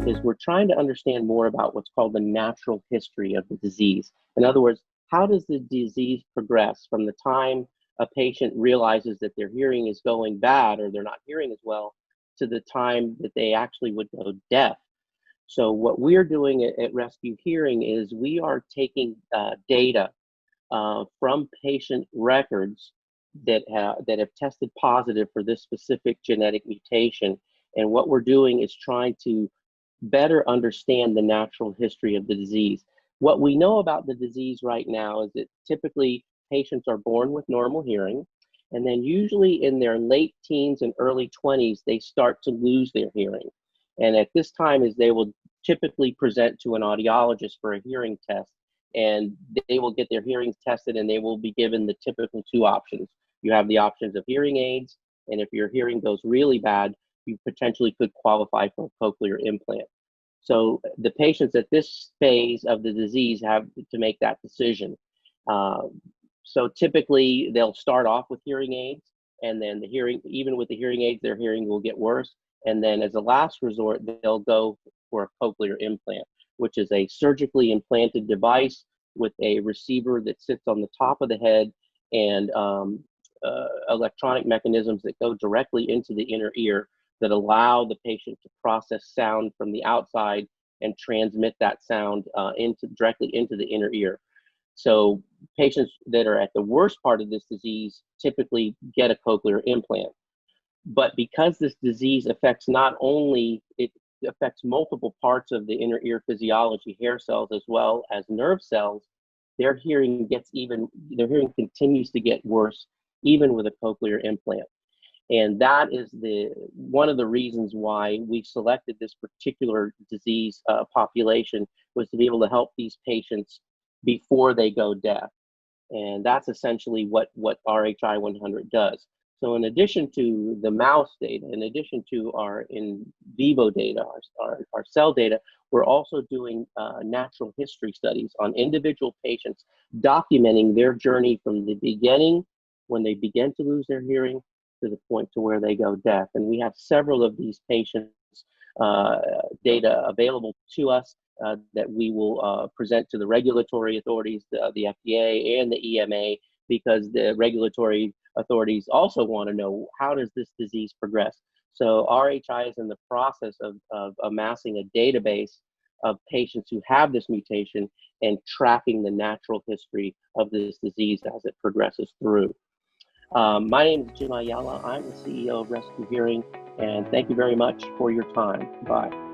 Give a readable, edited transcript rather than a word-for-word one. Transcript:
is we're trying to understand more about what's called the natural history of the disease. In other words, how does the disease progress from the time a patient realizes that their hearing is going bad or they're not hearing as well to the time that they actually would go deaf? So what we're doing at Rescue Hearing is we are taking data from patient records that have tested positive for this specific genetic mutation. And what we're doing is trying to better understand the natural history of the disease. What we know about the disease right now is that typically patients are born with normal hearing, and then usually in their late teens and early 20s, they start to lose their hearing. And at this time is they will typically present to an audiologist for a hearing test, and they will get their hearings tested and they will be given the typical two options. You have the options of hearing aids, and if your hearing goes really bad, you potentially could qualify for a cochlear implant. So the patients at this phase of the disease have to make that decision. So typically they'll start off with hearing aids, and then even with the hearing aids, their hearing will get worse. And then as a last resort, they'll go for a cochlear implant, which is a surgically implanted device with a receiver that sits on the top of the head and electronic mechanisms that go directly into the inner ear that allow the patient to process sound from the outside and transmit that sound directly into the inner ear. So patients that are at the worst part of this disease typically get a cochlear implant. But because this disease affects it affects multiple parts of the inner ear physiology, hair cells as well as nerve cells, their hearing continues to get worse even with a cochlear implant. And that is one of the reasons why we selected this particular disease population, was to be able to help these patients before they go deaf. And that's essentially what RHI 100 does. So in addition to the mouse data, in addition to our in vivo data, our cell data, we're also doing natural history studies on individual patients, documenting their journey from the beginning, when they begin to lose their hearing, to the point to where they go deaf. And we have several of these patients' data available to us that we will present to the regulatory authorities, the FDA and the EMA, because the regulatory authorities also want to know, how does this disease progress? So RHI is in the process of amassing a database of patients who have this mutation and tracking the natural history of this disease as it progresses through. My name is Jim Ayala. I'm the CEO of Rescue Hearing, and thank you very much for your time. Bye.